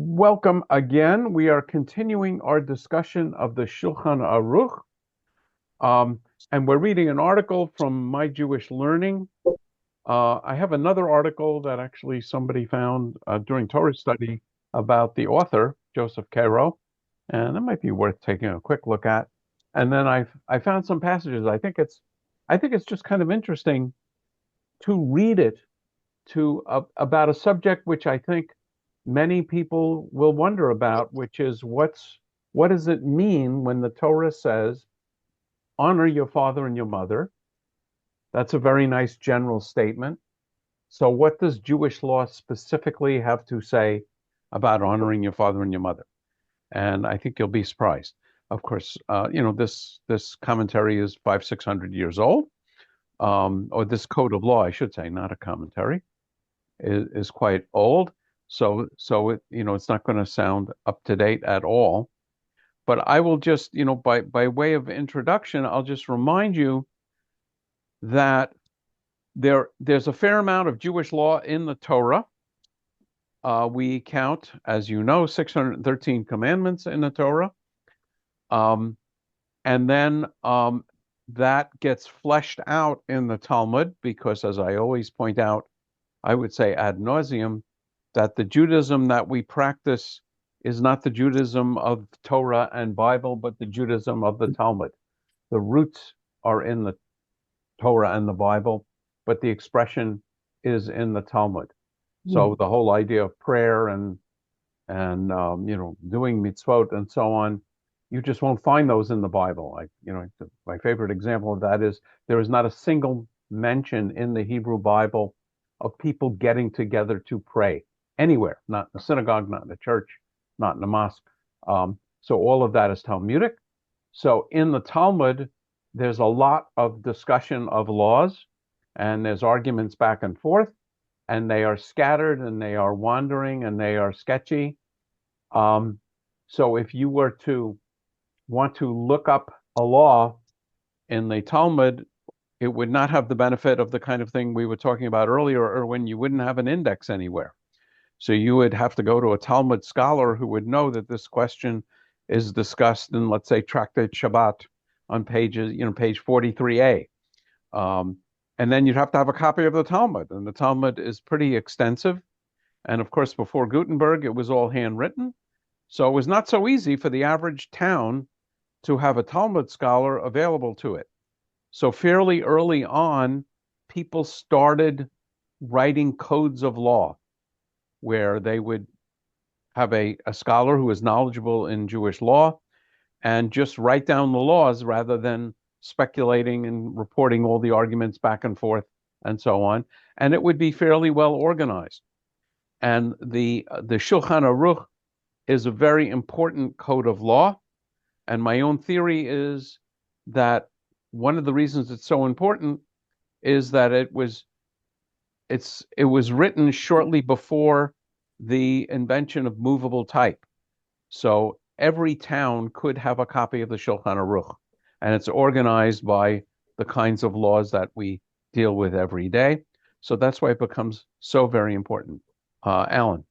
Welcome again. We are continuing our discussion of the Shulchan Aruch, um, and we're reading an article from My Jewish Learning. I have another article that actually somebody found during Torah study about the author, Joseph Caro, and that might be worth taking a quick look at. And then I found some passages. I think it's just kind of interesting to read it about a subject which I think many people will wonder about, which is what does it mean when the Torah says, honor your father and your mother? That's a very nice general statement. So what does Jewish law specifically have to say about honoring your father and your mother? And I think you'll be surprised. Of course, this commentary is 500-600 years old, or this code of law, I should say, not a commentary, is quite old. So it's not going to sound up to date at all. But I will just, by way of introduction, I'll just remind you that there's a fair amount of Jewish law in the Torah. We count, as you know, 613 commandments in the Torah. And then that gets fleshed out in the Talmud because, as I always point out, I would say ad nauseum, that the Judaism that we practice is not the Judaism of Torah and Bible, but the Judaism of the Talmud. The roots are in the Torah and the Bible, but the expression is in the Talmud. So the whole idea of prayer and doing mitzvot and so on, you just won't find those in the Bible. My favorite example of that is there is not a single mention in the Hebrew Bible of people getting together to pray anywhere, not in a synagogue, not in a church, not in a mosque. So all of that is Talmudic. So in the Talmud, there's a lot of discussion of laws, and there's arguments back and forth, and they are scattered, and they are wandering, and they are sketchy. So if you were to want to look up a law in the Talmud, it would not have the benefit of the kind of thing we were talking about earlier, or when you wouldn't have an index anywhere. So you would have to go to a Talmud scholar who would know that this question is discussed in, let's say, Tractate Shabbat on page 43a. And then you'd have to have a copy of the Talmud, and the Talmud is pretty extensive. And of course, before Gutenberg, it was all handwritten. So it was not so easy for the average town to have a Talmud scholar available to it. So fairly early on, people started writing codes of law where they would have a scholar who is knowledgeable in Jewish law and just write down the laws rather than speculating and reporting all the arguments back and forth and so on. And it would be fairly well organized. And the Shulchan Aruch is a very important code of law. And my own theory is that one of the reasons it's so important is that it was written shortly before the invention of movable type. So every town could have a copy of the Shulchan Aruch, and it's organized by the kinds of laws that we deal with every day. So that's why it becomes so very important. Alan.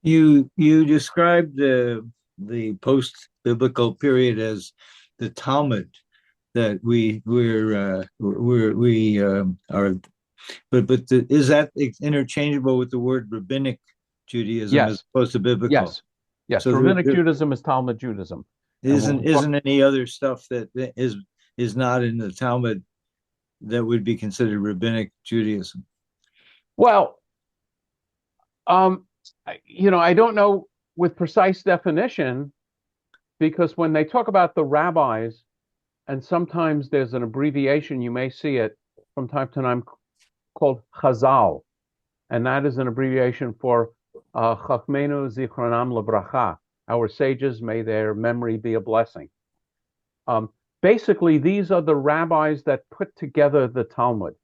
You described the post-biblical period as the Talmud that we are, but is that interchangeable with the word rabbinic Judaism Yes. as opposed to biblical? Yes. So rabbinic Judaism is Talmud Judaism. Isn't any other stuff that is not in the Talmud that would be considered rabbinic Judaism? Well, I don't know with precise definition, because when they talk about the rabbis, and sometimes there's an abbreviation, you may see it from time to time, called Chazal, and that is an abbreviation for Chachmenu Zichronam Lebracha. Our sages, may their memory be a blessing. Basically, these are the rabbis that put together the Talmud.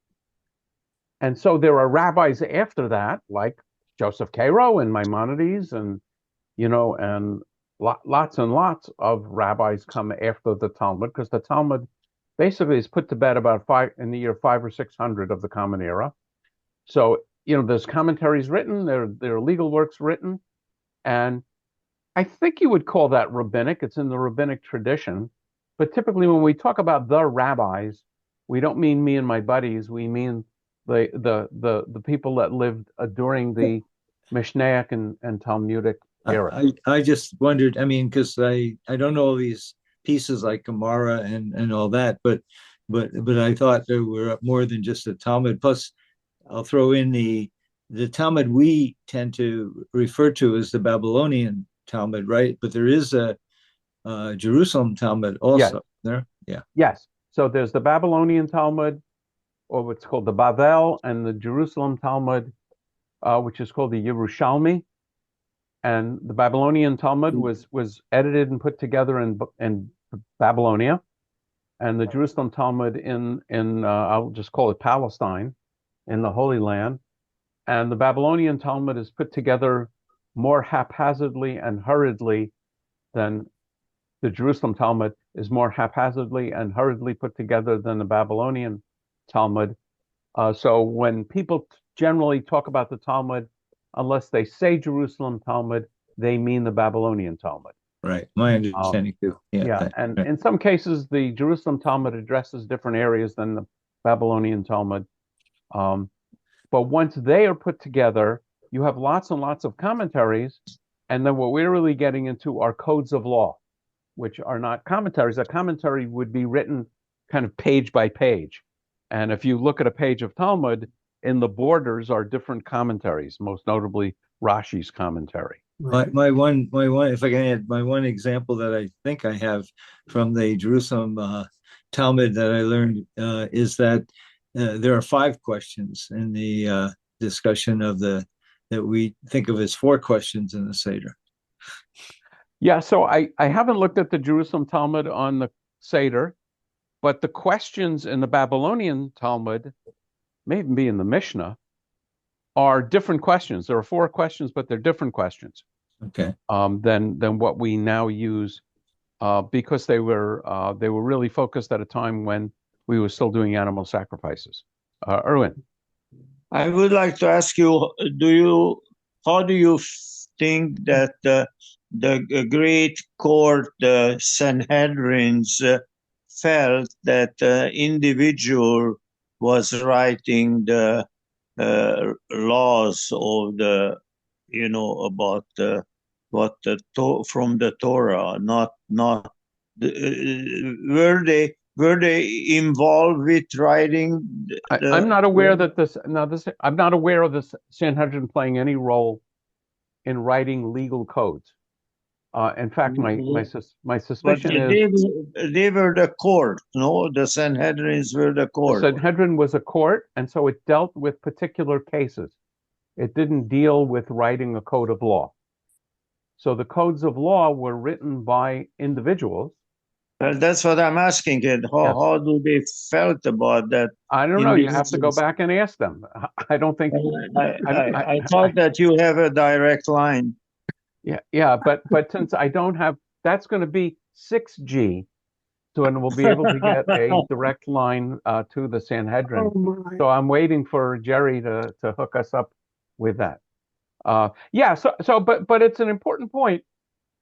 And so there are rabbis after that, like Joseph Caro and Maimonides, and lots and lots of rabbis come after the Talmud, because the Talmud basically is put to bed about in the year 500 or 600 of the Common Era. So there's commentaries written, there are legal works written, and I think you would call that rabbinic. It's in the rabbinic tradition. But typically, when we talk about the rabbis, we don't mean me and my buddies. We mean the people that lived during the Mishnaic and Talmudic era. I just wondered. I mean, because I don't know all these pieces like Gemara and all that, but I thought there were more than just the Talmud. Plus, I'll throw in the Talmud we tend to refer to as the Babylonian Talmud, right? But there is a Jerusalem Talmud Yes, also there. Yeah. yes. So there's the Babylonian Talmud, or what's called the Bavel, and the Jerusalem Talmud, which is called the Yerushalmi. And the Babylonian Talmud was edited and put together in Babylonia, and the Jerusalem Talmud in I'll just call it Palestine, in the Holy Land. And the Babylonian Talmud is put together more haphazardly and hurriedly than the Jerusalem Talmud is more haphazardly and hurriedly put together than the Babylonian Talmud. So when people generally talk about the Talmud, unless they say Jerusalem Talmud, they mean the Babylonian Talmud. Right. My Um, understanding too. Yeah. yeah, and Right. in some cases, the Jerusalem Talmud addresses different areas than the Babylonian Talmud. Um, but once they are put together, you have lots and lots of commentaries. And then what we're really getting into are codes of law, which are not commentaries. A commentary would be written kind of page by page. And if you look at a page of Talmud, in the borders are different commentaries, most notably Rashi's commentary. My one, if I can add, my one example that I think I have from the Jerusalem Talmud that I learned is that there are five questions in the discussion of the that we think of as four questions in the Seder. Yeah, so I haven't looked at the Jerusalem Talmud on the Seder, but the questions in the Babylonian Talmud, may even be in the Mishnah, are different questions. There are four questions, but they're different questions Okay. than what we now use because they were really focused at a time when we were still doing animal sacrifices. Erwin. I would like to ask you, how do you think that the great court, the Sanhedrins, felt that individual was writing the laws of about what from the Torah, not were they involved with writing I'm the not aware that I'm not aware of the Sanhedrin playing any role in writing legal codes. In fact, my but suspicion is they were the court, no? The Sanhedrins were the the court. Sanhedrin was a court, and so it dealt with particular cases. It didn't deal with writing a code of law. So the codes of law were written by individuals. Well, that's what I'm asking. It Yes. how do they felt about that I don't know. You have to go individuals? back and ask them. I don't think I thought that you have a direct line. yeah, yeah, but since I don't have, that's going to be 6G, so and we'll be able to get a direct line to the Sanhedrin. So I'm waiting for Jerry to hook us up with that. Yeah, but it's an important point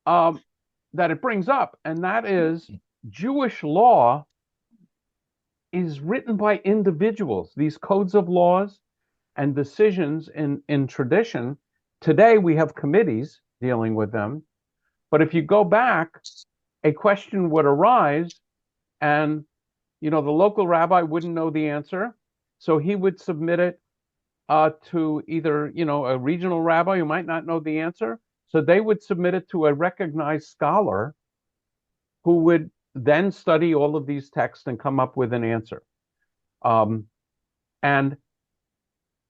that it brings up, and that is Jewish law is written by individuals. These codes of laws and decisions in tradition. Today we have committees dealing with them, but if you go back, a question would arise, and the local rabbi wouldn't know the answer, so he would submit it to either a regional rabbi who might not know the answer, so they would submit it to a recognized scholar who would then study all of these texts and come up with an answer. And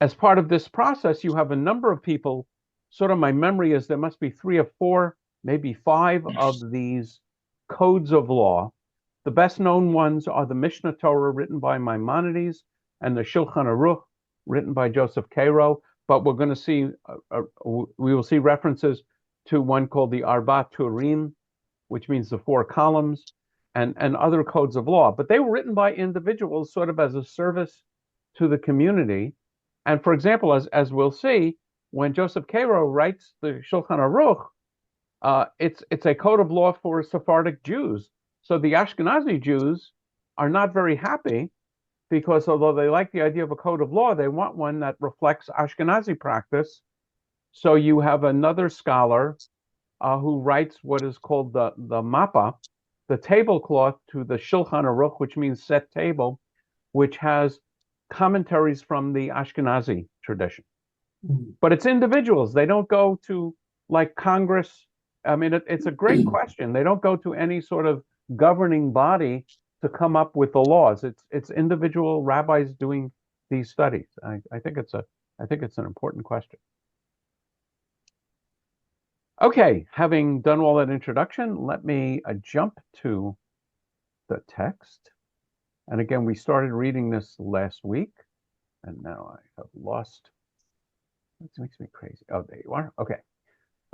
as part of this process, you have a number of people. Sort of my memory is there must be three or four, maybe five of these codes of law. The best known ones are the Mishnah Torah written by Maimonides and the Shulchan Aruch written by Joseph Caro. But we're going to see, we will see references to one called the Arba Turim, which means the four columns, and other codes of law. But they were written by individuals sort of as a service to the community. And for example, as we'll see, when Joseph Caro writes the Shulchan Aruch, It's a code of law for Sephardic Jews. So the Ashkenazi Jews are not very happy because although they like the idea of a code of law, they want one that reflects Ashkenazi practice. So you have another scholar who writes what is called the mappa, the tablecloth to the Shulchan Aruch, which means set table, which has commentaries from the Ashkenazi tradition. But it's individuals. They don't go to like Congress. I mean, it's a great question. They don't go to any sort of governing body to come up with the laws. It's individual rabbis doing these studies. I think it's an important question. Okay, having done all that introduction, let me jump to the text. And again, we started reading this last week, and now I have lost. This makes me crazy. Oh, there you are. Okay.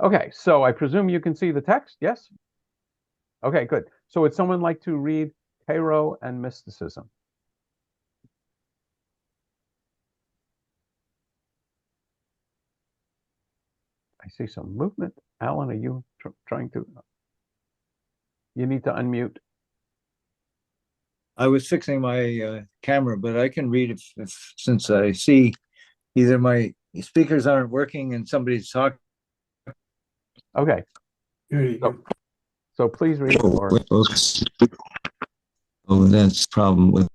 Okay, so I presume you can see the text, yes? Okay, good. So would someone like to read Caro and mysticism? I see some movement. Alan, are you trying to? You need to unmute. I was fixing my camera, but I can read if since I see either my speakers aren't working and somebody's talking. Okay. So please read. Or oh, that's the problem with.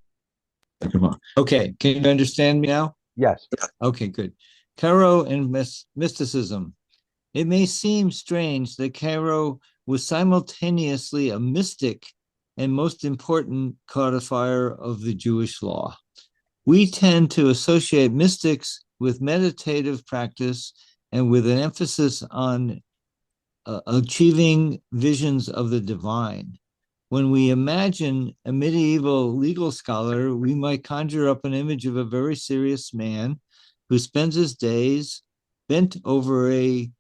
Okay, can you understand me now? yes. Okay, good. Caro and mysticism. It may seem strange that Caro was simultaneously a mystic and most important codifier of the Jewish law. We tend to associate mystics with meditative practice and with an emphasis on achieving visions of the divine. When we imagine a medieval legal scholar, we might conjure up an image of a very serious man who spends his days bent over a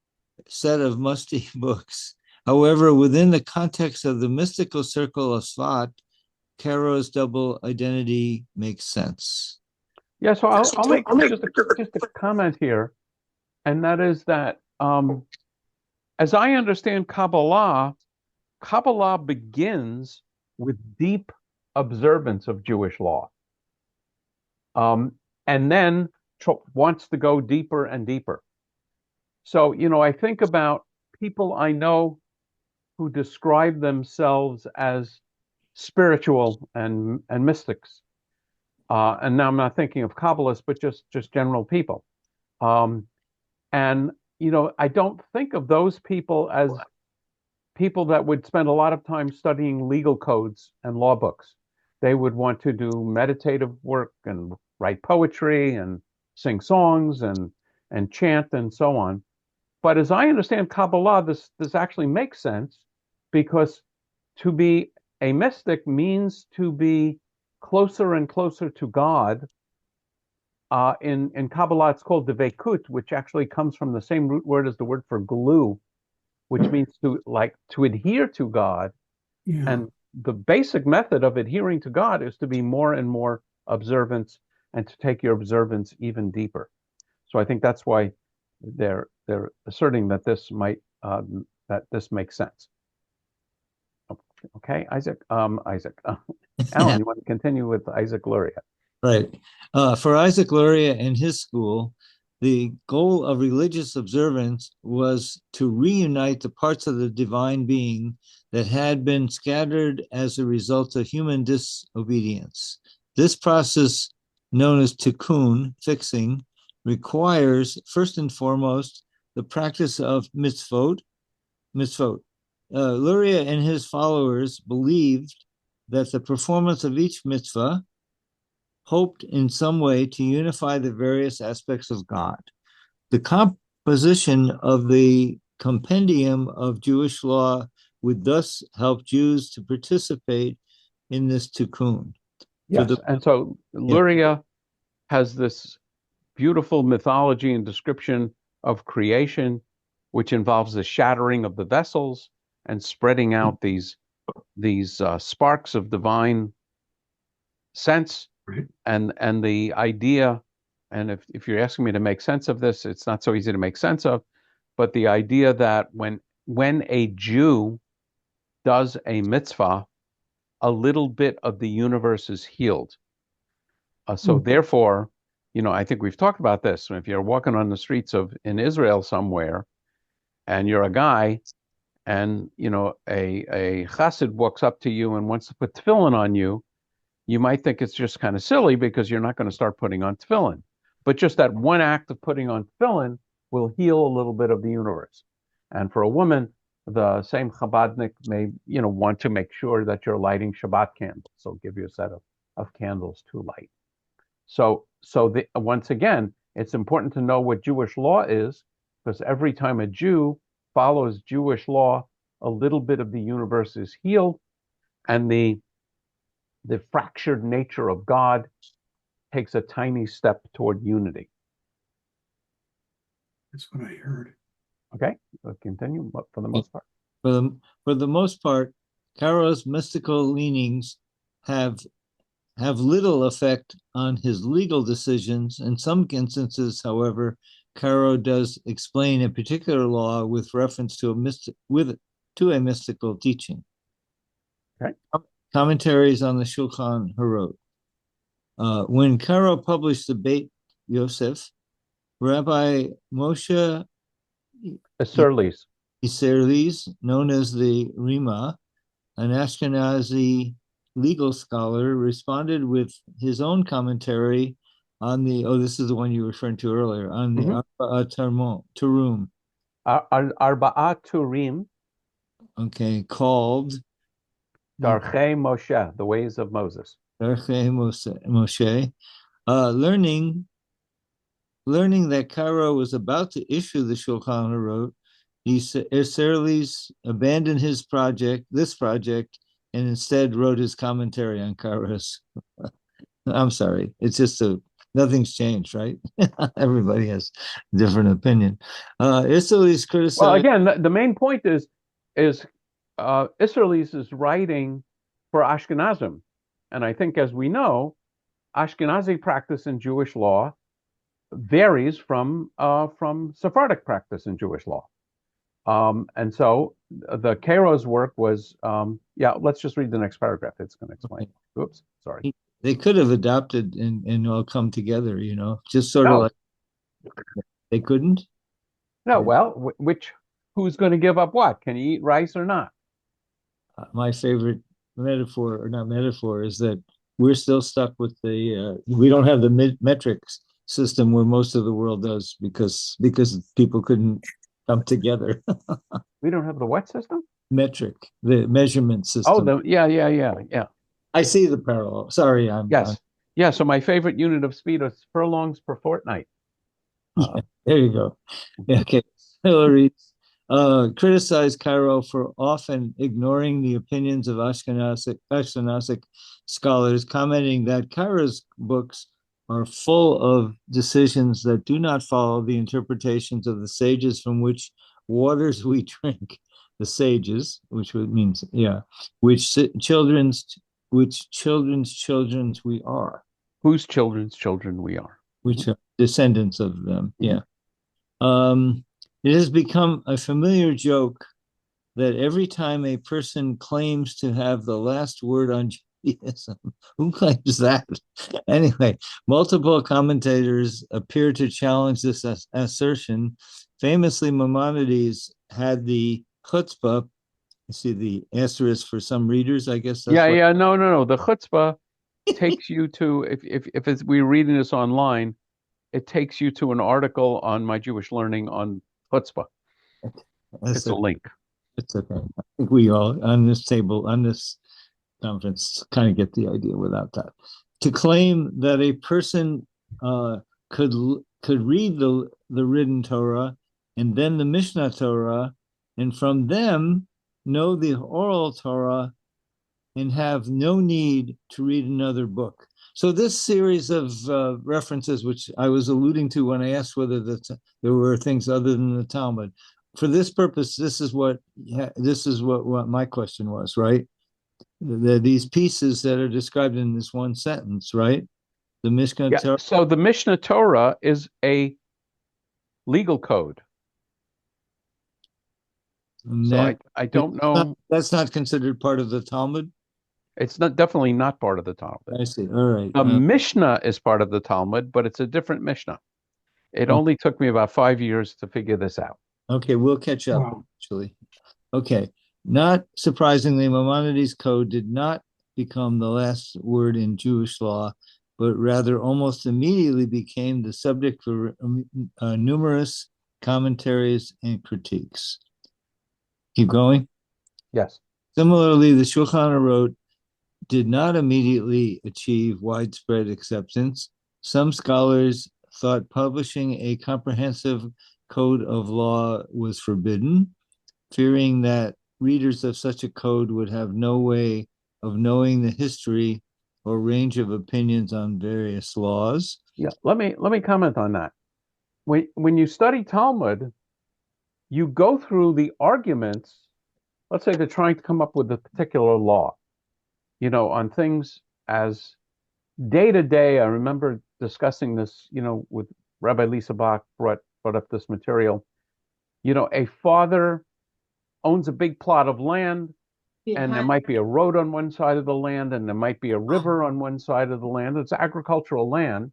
set of musty books. However, within the context of the mystical circle of Svat, Caro's double identity makes sense. Yeah, so I'll make just a comment here, and that is that as I understand Kabbalah, Kabbalah begins with deep observance of Jewish law, and then wants to go deeper and deeper. So, I think about people I know who describe themselves as spiritual and mystics. And now I'm not thinking of Kabbalists, but just general people. And I don't think of those people as people that would spend a lot of time studying legal codes and law books. They would want to do meditative work and write poetry and sing songs and chant and so on. But as I understand Kabbalah, this actually makes sense because to be a mystic means to be closer and closer to God. In Kabbalah, it's called devekut, which actually comes from the same root word as the word for glue, which means to adhere to God. Yeah. And the basic method of adhering to God is to be more and more observant and to take your observance even deeper. So I think that's why they're asserting that this makes sense. Okay, Isaac. Alan, you want to continue with Isaac Luria? Right. For Isaac Luria and his school, the goal of religious observance was to reunite the parts of the divine being that had been scattered as a result of human disobedience. This process, known as tikkun, fixing, requires first and foremost the practice of mitzvot. Luria and his followers believed that the performance of each mitzvah hoped in some way to unify the various aspects of God. The composition of the compendium of Jewish law would thus help Jews to participate in this tikkun. Yes, and so Luria has this beautiful mythology and description of creation, which involves the shattering of the vessels and spreading out these sparks of divine sense. Right. And the idea, and if you're asking me to make sense of this, it's not so easy to make sense of, but the idea that when when a Jew does a mitzvah, a little bit of the universe is healed. So therefore, I think we've talked about this. If you're walking on the streets in Israel somewhere, and you're a guy, and a chassid walks up to you and wants to put tefillin on you, you might think it's just kind of silly because you're not going to start putting on tefillin. But just that one act of putting on tefillin will heal a little bit of the universe. And for a woman, the same Chabadnik may, want to make sure that you're lighting Shabbat candles. So give you a set of candles to light. So once again, it's important to know what Jewish law is, because every time a Jew follows Jewish law, a little bit of the universe is healed, and the fractured nature of God takes a tiny step toward unity. That's what I heard. Okay, we'll continue for the most part. For the most part, Caro's mystical leanings have little effect on his legal decisions. In some instances, however, Caro does explain a particular law with reference to a mystical teaching. Okay. Commentaries on the Shulchan Aruch. When Caro published the Beit Yosef, Rabbi Moshe Isserles, known as the Rima, an Ashkenazi legal scholar, responded with his own commentary on this is the one you were referring to earlier, on the Arba'a Turum. Arba'a Turim. Okay, called Darchei Moshe, the ways of Moses. Darchei Moshe. Learning that Caro was about to issue the Shulchan Aruch, Isserles abandoned this project, and instead wrote his commentary on Caro's. I'm sorry, it's just nothing's changed, right? Everybody has a different opinion. Isserles criticized. Well, again, the main point is Isserles is writing for Ashkenazim, and I think, as we know, Ashkenazi practice in Jewish law varies from Sephardic practice in Jewish law. And so the Caro's work was, let's just read the next paragraph. It's going to explain. Okay. Oops, sorry. They could have adopted and all come together, just sort of like they couldn't. No, well, who's going to give up what? Can you eat rice or not? My favorite metaphor, or not metaphor, is that we're still stuck with we don't have the metrics system where most of the world does because people couldn't come together. We don't have the what system? Metric, the measurement system. Oh, yeah. I see the parallel. Sorry, Yeah. So my favorite unit of speed is furlongs per fortnight. There you go. Okay, Hillary criticized Caro for often ignoring the opinions of Ashkenazic scholars, commenting that Caro's books are full of decisions that do not follow the interpretations of the sages from which waters we drink. The sages, which means, which children's children we are. Whose children's children we are. Which are descendants of them, yeah. It has become a familiar joke that every time a person claims to have the last word on Judaism, who claims that? Anyway, multiple commentators appear to challenge this assertion. Famously, Maimonides had the chutzpah. You see the asterisk for some readers, I guess. No. The chutzpah takes you to, if we're reading this online, it takes you to an article on My Jewish Learning on chutzpah. It's a link. It's okay. I think we all on this conference kind of get the idea without that. To claim that a person could read the written Torah and then the Mishnah Torah, and from them know the oral Torah and have no need to read another book. So this series of references, which I was alluding to when I asked whether there were things other than the Talmud, for this purpose, this is what my question was, right? These pieces that are described in this one sentence, right? The Mishnah Torah. So the Mishnah Torah is a legal code. And So I don't know. that's not considered part of the Talmud? It's not definitely not part of the Talmud. I see. All right. The Mishnah is part of the Talmud, but it's a different Mishnah. It Oh, only took me about 5 years to figure this out. okay, we'll catch up actually. Okay. Not surprisingly, Maimonides' code did not become the last word in Jewish law, but rather almost immediately became the subject for numerous commentaries and critiques. Keep going. Yes. Similarly, the Shulchan Aruch did not immediately achieve widespread acceptance. Some scholars thought publishing a comprehensive code of law was forbidden, fearing that readers of such a code would have no way of knowing the history or range of opinions on various laws. Yeah. Let me comment on that. When you study Talmud, you go through the arguments. Let's say they're trying to come up with a particular law, on things as day to day. I remember discussing this, with Rabbi Lisa Bach brought up this material. A father owns a big plot of land, and there might be a road on one side of the land, and there might be a river on one side of the land. It's agricultural land,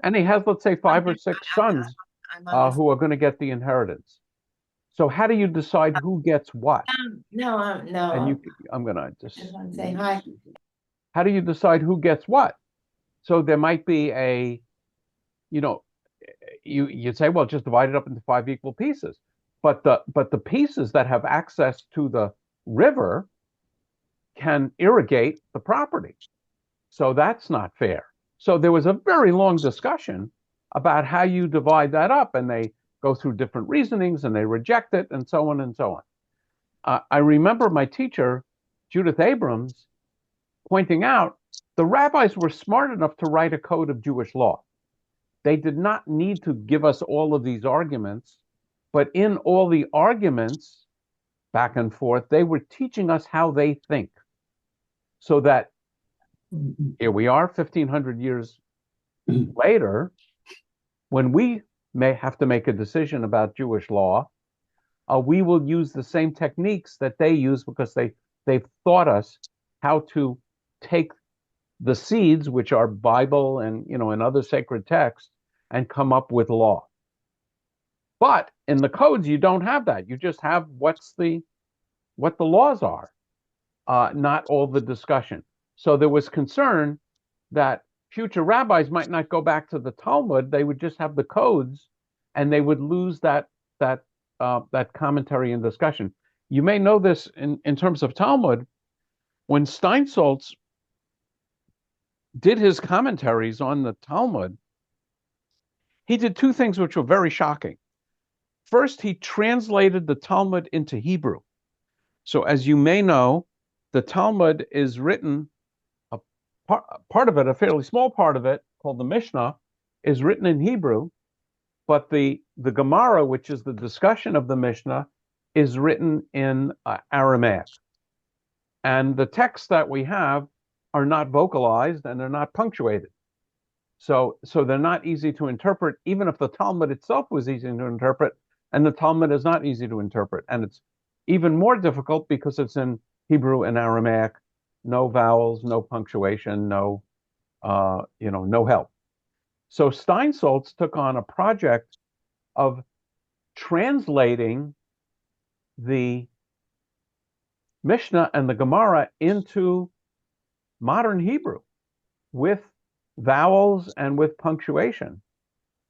and he has, let's say, 5 or 6 sons who are going to get the inheritance. So how do you decide who gets what? No, no. And I'm going to Just just, want to say hi. how do you decide who gets what? So there might be you know, you'd say, well, just divide it up into 5 equal pieces. But the pieces that have access to the river can irrigate the property. So that's not fair. So there was a very long discussion about how you divide that up, and they go through different reasonings and they reject it, and so on and so on. I remember my teacher, Judith Abrams, pointing out the rabbis were smart enough to write a code of Jewish law. They did not need to give us all of these arguments, but in all the arguments back and forth, they were teaching us how they think. So that here we are 1,500 years later, when we may have to make a decision about Jewish law, we will use the same techniques that they use, because they've taught us how to take the seeds, which are Bible and other sacred texts, and come up with law. But in the codes, you don't have that. You just have what the laws are, not all the discussion. So there was concern that future rabbis might not go back to the Talmud; they would just have the codes, and they would lose that commentary and discussion. You may know this in terms of Talmud. When Steinsaltz did his commentaries on the Talmud, he did two things which were very shocking. First, he translated the Talmud into Hebrew. So as you may know, the Talmud is written, a part of it, a fairly small part of it, called the Mishnah, is written in Hebrew, but the Gemara, which is the discussion of the Mishnah, is written in Aramaic. And the texts that we have are not vocalized and they're not punctuated. So they're not easy to interpret, even if the Talmud itself was easy to interpret, and the Talmud is not easy to interpret. And it's even more difficult because it's in Hebrew and Aramaic, no vowels, no punctuation, no help. So Steinsaltz took on a project of translating the Mishnah and the Gemara into modern Hebrew with vowels and with punctuation.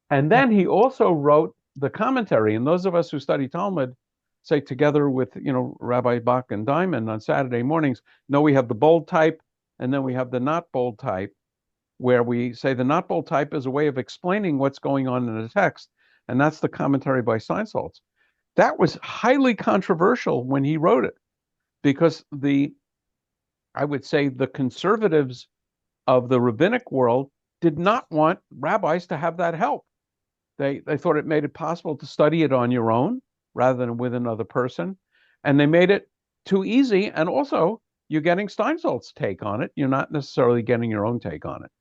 And then he also wrote the commentary. And those of us who study Talmud, say together with Rabbi Bach and Diamond on Saturday mornings, know we have the bold type, and then we have the not bold type, where we say the not bold type is a way of explaining what's going on in the text, and that's the commentary by Steinsaltz. That was highly controversial when he wrote it, because I would say the conservatives of the rabbinic world did not want rabbis to have that help. They thought it made it possible to study it on your own rather than with another person, and they made it too easy. And also, you're getting Steinsaltz's take on it. You're not necessarily getting your own take on it.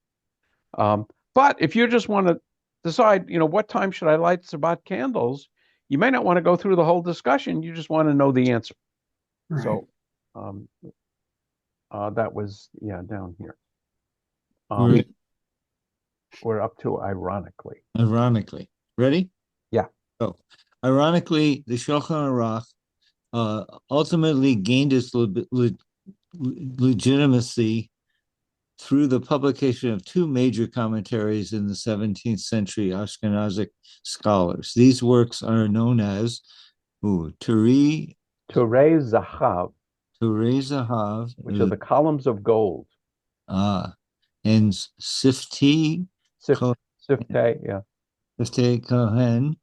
But if you just want to decide, what time should I light Shabbat candles, you may not want to go through the whole discussion. You just want to know the answer. Right. So that was, down here. We're, We're up to ironically. ironically. Ready? Yeah. So, ironically, the Shulchan Aruch ultimately gained its legitimacy through the publication of two major commentaries in the 17th century Ashkenazic scholars. These works are known as Turei Zahav, Zahav, which are the columns of gold. And Siftei Siftei, Siftei Kohen.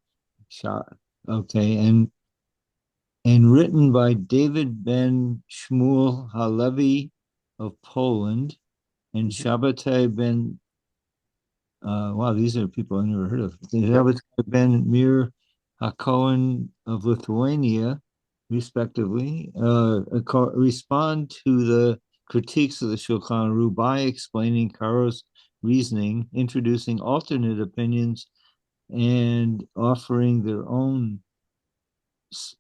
Okay, and written by David ben Shmuel Halevi of Poland and Shabbatai ben wow, these are people I never heard of. Shabbatai ben Mir HaKohen of Lithuania, respectively, respond to the critiques of the Shulchan Aruch by explaining Caro's reasoning, introducing alternate opinions, and offering their own.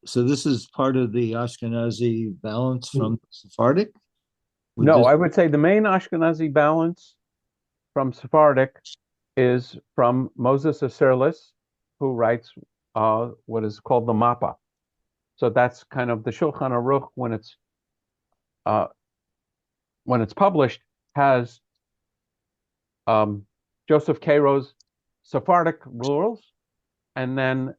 So this is part of the Ashkenazi balance from Sephardic? No, I would say the main Ashkenazi balance from Sephardic is from Moses Isserles, who writes what is called the Mappa. So that's kind of the Shulchan Aruch when it's published has Joseph Caro's Sephardic rules, and then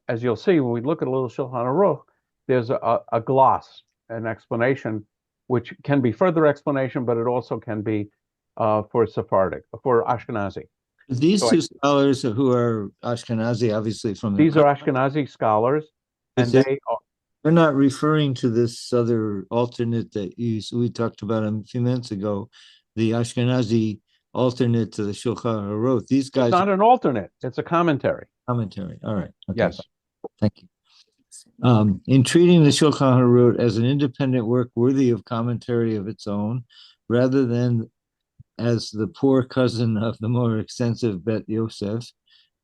as you'll see when we look at a little Shulchan Aruch, there's a gloss, an explanation, which can be further explanation, but it also can be for Sephardic, for Ashkenazi. These two scholars who are Ashkenazi, obviously from these are Ashkenazi scholars, and they're not referring to this other alternate that we talked about a few minutes ago, the Ashkenazi alternate to the Shulchan Aruch. These guys, it's not an alternate; it's a commentary. Commentary. All right. Okay. Yes. Thank you. In treating the Shulchan Aruch as an independent work worthy of commentary of its own, rather than as the poor cousin of the more extensive Bet Yosef,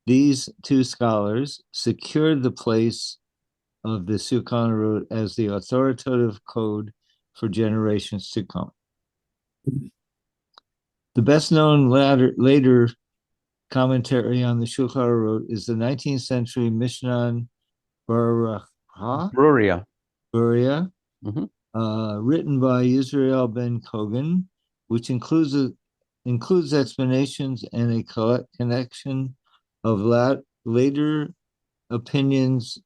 these two scholars secured the place of the Shulchan Aruch as the authoritative code for generations to come. The best known later commentary on the Shulchan Aruch is the 19th century Mishnah Bruria, written by Israel ben Kogan, which includes explanations and a connection of later opinions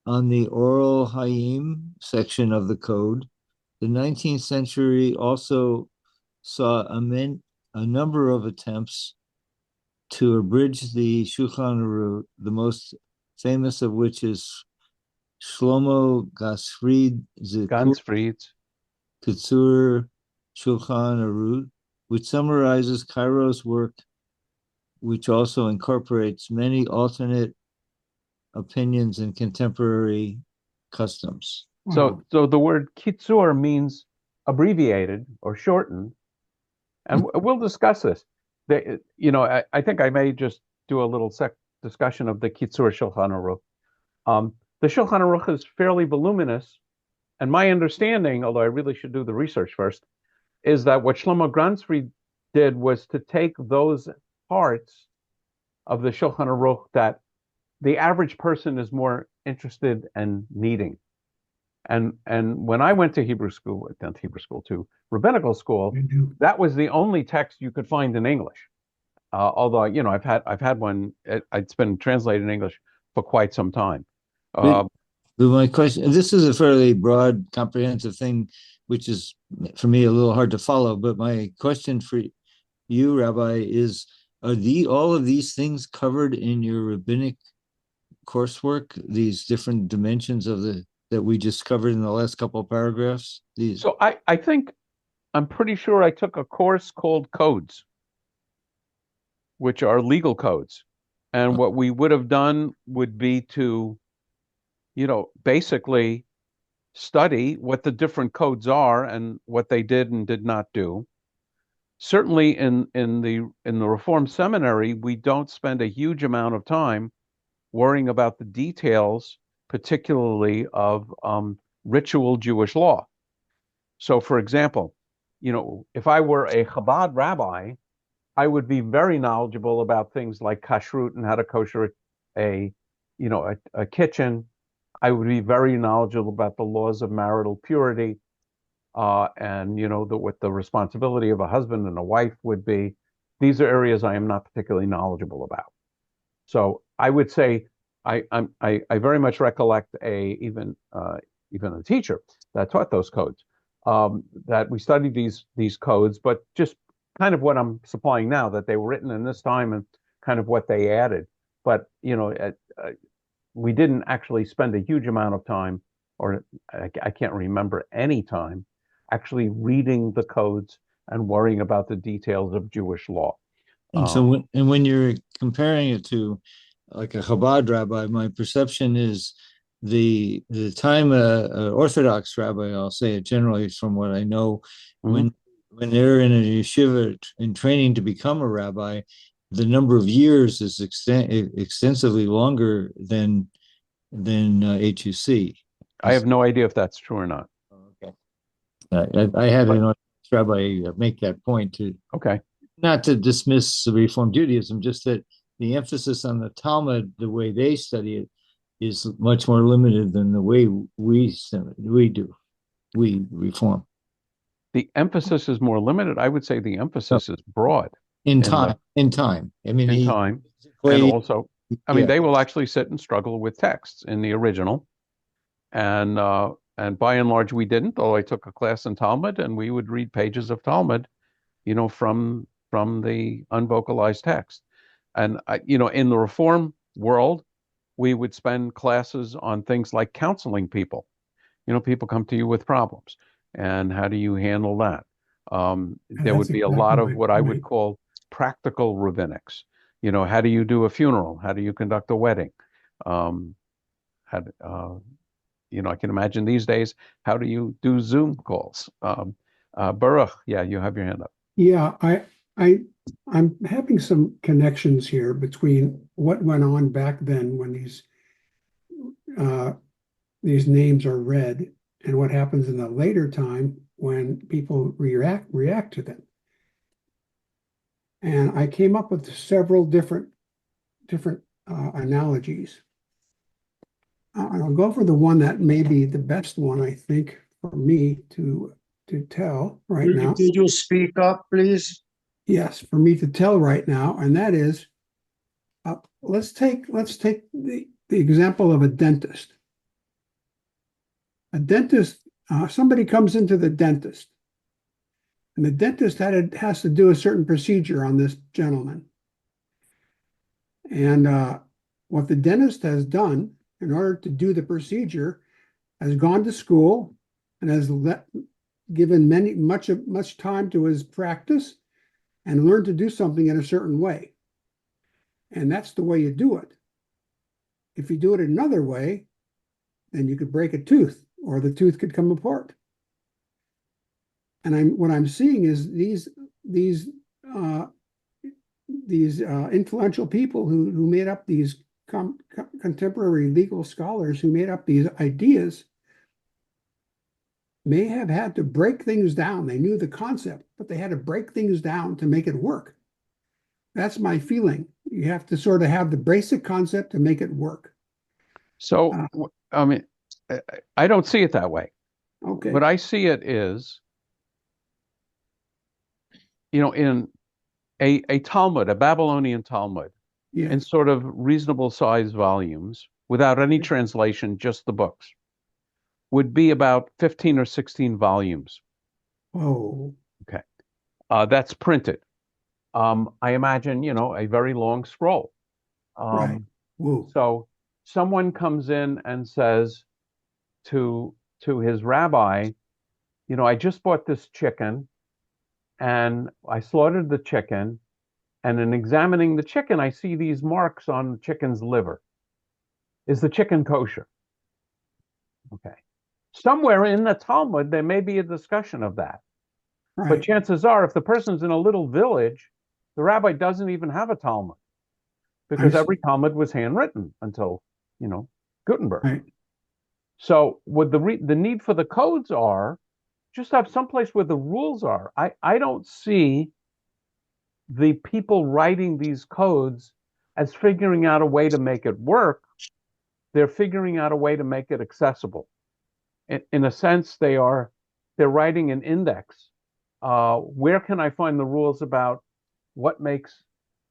on the oral Hayim section of the code. The 19th century also saw a number of attempts to abridge the Shulchan Aruch, the most famous of which is Shlomo Gansfried's Kitzur Shulchan Aruch, which summarizes Cairo's work, which also incorporates many alternate opinions and contemporary customs. So the word kitzur means abbreviated or shortened, and we'll discuss this. I think I may just do a little discussion of the kitzur Shulchan Aruch. The Shulchan Aruch is fairly voluminous, and my understanding, although I really should do the research first, is that what Shlomo Gansfried did was to take those parts of the Shulchan Aruch that the average person is more interested in needing. And when I went to to rabbinical school, that was the only text you could find in English. Although I've had one. It's been translated in English for quite some time. My question: this is a fairly broad, comprehensive thing, which is for me a little hard to follow. But my question for you, Rabbi, is: are all of these things covered in your rabbinic coursework? These different dimensions of that we just covered in the last couple of paragraphs. So I think I'm pretty sure I took a course called Codes, which are legal codes, and what we would have done would be to basically study what the different codes are and what they did and did not do. Certainly in the Reform Seminary, we don't spend a huge amount of time worrying about the details, particularly of ritual Jewish law. So, for example, if I were a Chabad rabbi, I would be very knowledgeable about things like kashrut and how to kosher a, a kitchen. I would be very knowledgeable about the laws of marital purity, and what the responsibility of a husband and a wife would be. These are areas I am not particularly knowledgeable about. So I would say I very much recollect even a teacher that taught those codes, that we studied these codes, but just kind of what I'm supplying now, that they were written in this time and kind of what they added. But we didn't actually spend a huge amount of time, or I can't remember any time, actually reading the codes and worrying about the details of Jewish law. And so when you're comparing it to like a Chabad rabbi, my perception is the time a Orthodox rabbi, I'll say it generally from what I know, when they're in a yeshiva in training to become a rabbi, the number of years is extensively longer than HUC. I have no idea if that's true or not. Okay. I had an Orthodox rabbi make that point to Okay. not to dismiss Reform Judaism, just that the emphasis on the Talmud, the way they study it, is much more limited than the way we do. We Reform. The emphasis is more limited. I would say the emphasis is broad. In time. I mean, in time. And also, they will actually sit and struggle with texts in the original. And by and large, we didn't, though I took a class in Talmud, and we would read pages of Talmud, from the unvocalized text. And, in the Reform world, we would spend classes on things like counseling people. People come to you with problems, and how do you handle that? There would be a lot of what I would call practical rabbinics. How do you do a funeral? How do you conduct a wedding? I can imagine these days, how do you do Zoom calls? Baruch, yeah, you have your hand up. Yeah, I'm having some connections here between what went on back then when these names are read and what happens in the later time when people react to them. And I came up with several different analogies. I'll go for the one that may be the best one, I think, for me to tell right now. Did you speak up, please? Yes, for me to tell right now, and that is, let's take the example of a dentist. A dentist, somebody comes into the dentist, and the dentist has to do a certain procedure on this gentleman. And what the dentist has done in order to do the procedure has gone to school and has given much time to his practice and learned to do something in a certain way. And that's the way you do it. If you do it another way, then you could break a tooth or the tooth could come apart. And what I'm seeing is these influential people who made up these contemporary legal scholars who made up these ideas may have had to break things down. They knew the concept, but they had to break things down to make it work. That's my feeling. You have to sort of have the basic concept to make it work. So, I don't see it that way. Okay. What I see it is, in a Talmud, a Babylonian Talmud, Yes. in sort of reasonable size volumes, without any translation, just the books, would be about 15 or 16 volumes. Oh. Okay. That's printed. I imagine, a very long scroll. Right. Whoa. So someone comes in and says to his rabbi, I just bought this chicken and I slaughtered the chicken, and in examining the chicken, I see these marks on the chicken's liver. Is the chicken kosher? Okay. Somewhere in the Talmud, there may be a discussion of that. Right. But chances are, if the person's in a little village, the rabbi doesn't even have a Talmud. because see. every Talmud was handwritten until, Gutenberg. Right. So what the need for the codes are, just have someplace where the rules are. I don't see the people writing these codes as figuring out a way to make it work. They're figuring out a way to make it accessible. In a sense, they're writing an index. Where can I find the rules about what makes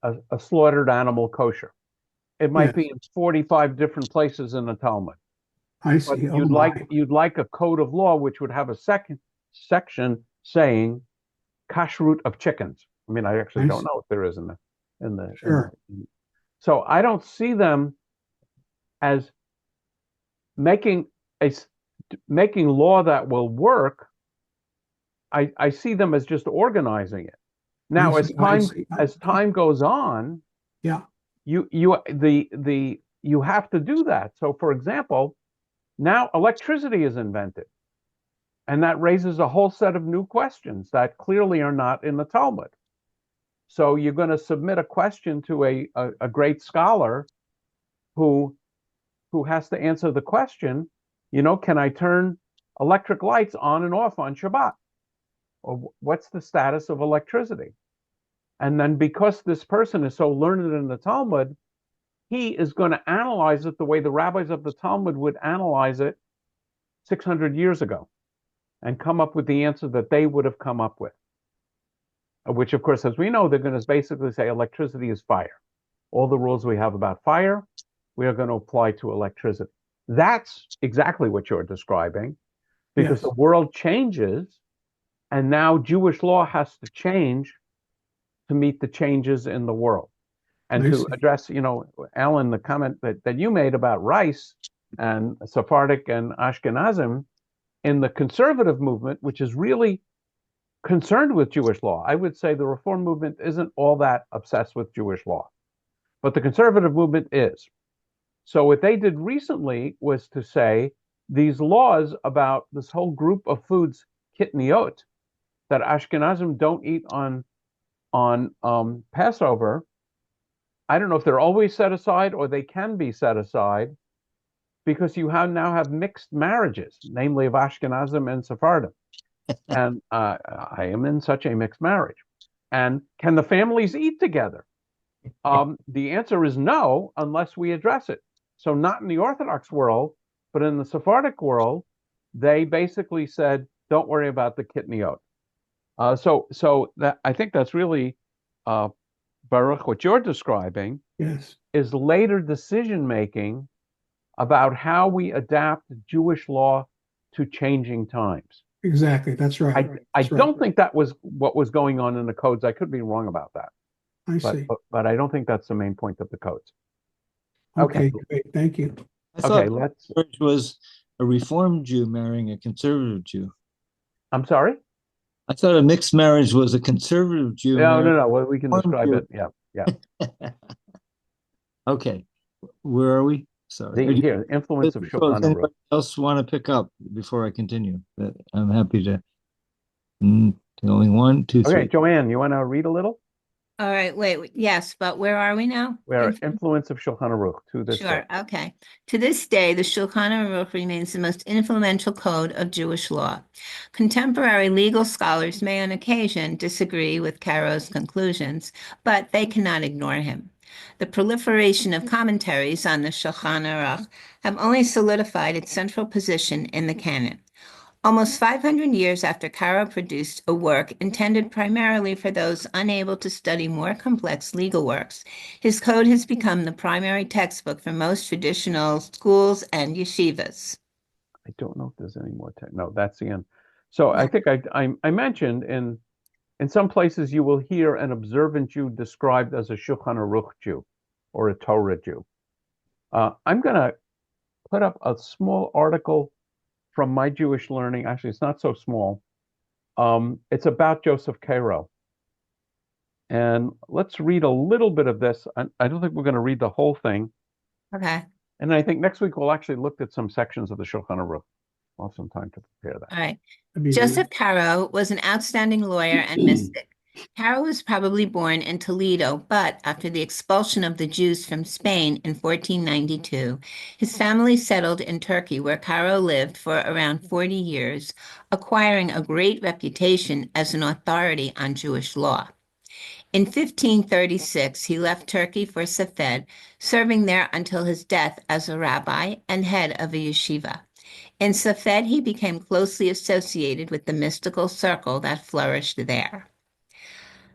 a slaughtered animal kosher? It might Yes, be in 45 different places in the Talmud. I But see. Oh my. you'd like a code of law which would have a second section saying kashrut of chickens. I mean, I actually I don't see. know if there is in the Sure. so I don't see them as making a making law that will work. I see them as just organizing it. I Now, see. I see. as time goes on, Yeah. you have to do that. So, for example, now electricity is invented, and that raises a whole set of new questions that clearly are not in the Talmud. So you're going to submit a question to a great scholar who has to answer the question, can I turn electric lights on and off on Shabbat? Or what's the status of electricity? And then because this person is so learned in the Talmud, he is going to analyze it the way the rabbis of the Talmud would analyze it 600 years ago and come up with the answer that they would have come up with. Which, of course, as we know, they're going to basically say electricity is fire. All the rules we have about fire, we are going to apply to electricity. That's exactly what you're describing, because Yes. the world changes, and now Jewish law has to change to meet the changes in the world. And I to see. address, Alan, the comment that you made about rice and Sephardic and Ashkenazim in the conservative movement, which is really concerned with Jewish law. I would say the Reform movement isn't all that obsessed with Jewish law, but the conservative movement is. So what they did recently was to say these laws about this whole group of foods, kitniot, that Ashkenazim don't eat on Passover. I don't know if they're always set aside or they can be set aside because you now have mixed marriages, namely of Ashkenazim and Sephardim. And I am in such a mixed marriage. And can the families eat together? The answer is no, unless we address it. So not in the Orthodox world, but in the Sephardic world, they basically said, don't worry about the kitniot. So that I think that's really, Baruch, what you're describing Yes. is later decision making about how we adapt Jewish law to changing times. Exactly. That's right. I That's right. don't think that was what was going on in the codes. I could be wrong about that, I but see. but I don't think that's the main point of the codes. Okay, great. Thank you. I Okay, thought let's. marriage was a Reformed Jew marrying a conservative Jew. I'm sorry. I thought a mixed marriage was a conservative Jew No, marrying no. Well, we can a describe Reformed it. Yeah. Jew. Okay, where are we? Sorry. Here, influence of So does Shulchan Aruch. anybody else want to pick up before I continue? I'm happy to. Going 1, 2, 3. Okay, Joanne, you want to read a little? All right, wait, yes, but where are we now? Where influence of Shulchan Aruch to this Sure, day. okay. To this day, the Shulchan Aruch remains the most influential code of Jewish law. Contemporary legal scholars may on occasion disagree with Caro's conclusions, but they cannot ignore him. The proliferation of commentaries on the Shulchan Aruch have only solidified its central position in the canon. Almost 500 years after Caro produced a work intended primarily for those unable to study more complex legal works, his code has become the primary textbook for most traditional schools and yeshivas. I don't know if there's any more. No, that's the end. So I think I mentioned in some places you will hear an observant Jew described as a Shulchan Aruch Jew or a Torah Jew. I'm going to put up a small article from my Jewish learning. Actually, it's not so small. It's about Joseph Caro. And let's read a little bit of this. I don't think we're going to read the whole thing. Okay. And I think next week we'll actually look at some sections of the Shulchan Aruch. We'll have some time to prepare that. All right. That'd be Joseph Caro was an outstanding lawyer and mystic. Caro was probably born in Toledo, but after the expulsion of the Jews from Spain in 1492, his family settled in Turkey, where Caro lived for around 40 years, acquiring a great reputation as an authority on Jewish law. In 1536, he left Turkey for Safed, serving there until his death as a rabbi and head of a yeshiva. In Safed, he became closely associated with the mystical circle that flourished there.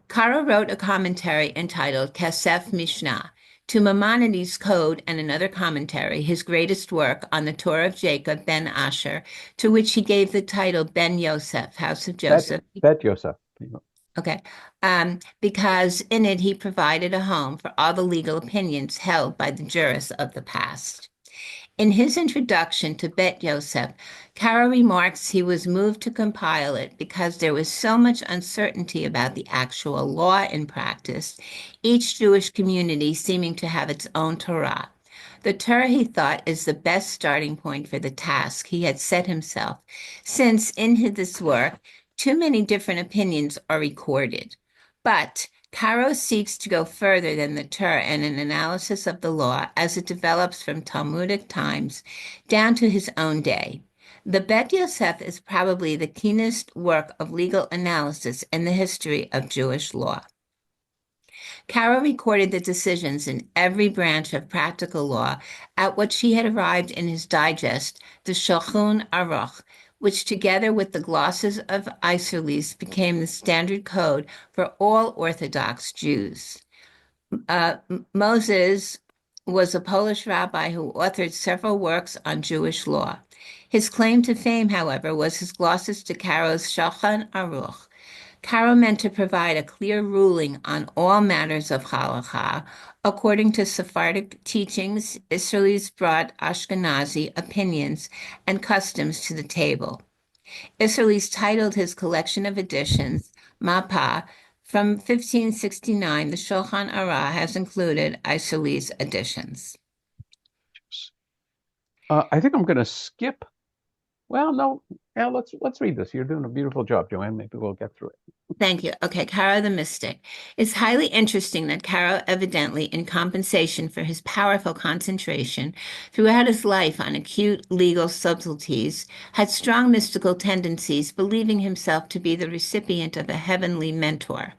Caro wrote a commentary entitled Kesef Mishnah to Maimonides' Code and another commentary, his greatest work on the Torah of Jacob ben Asher, to which he gave the title Ben Yosef, House of Joseph. Bet Yosef. Okay. Because in it he provided a home for all the legal opinions held by the jurists of the past. In his introduction to Bet Yosef, Caro remarks he was moved to compile it because there was so much uncertainty about the actual law in practice, each Jewish community seeming to have its own Torah. The Torah, he thought, is the best starting point for the task he had set himself, since in this work, too many different opinions are recorded. But Caro seeks to go further than the Torah in an analysis of the law as it develops from Talmudic times down to his own day. The Bet Yosef is probably the keenest work of legal analysis in the history of Jewish law. Caro recorded the decisions in every branch of practical law at which he had arrived in his digest, the Shulchan Aruch, which together with the glosses of Isserles became the standard code for all Orthodox Jews. Moses was a Polish rabbi who authored several works on Jewish law. His claim to fame, however, was his glosses to Caro's Shulchan Aruch. Caro meant to provide a clear ruling on all matters of halakha. According to Sephardic teachings, Isserles brought Ashkenazi opinions and customs to the table. Isserles titled his collection of editions, Mapa. From 1569, the Shulchan Aruch has included Isserles editions. I think I'm going to skip. Well, no. Yeah, let's read this. You're doing a beautiful job, Joanne. Maybe we'll get through it. Thank you. Okay, Caro the Mystic. It's highly interesting that Caro, evidently in compensation for his powerful concentration throughout his life on acute legal subtleties, had strong mystical tendencies, believing himself to be the recipient of a heavenly mentor.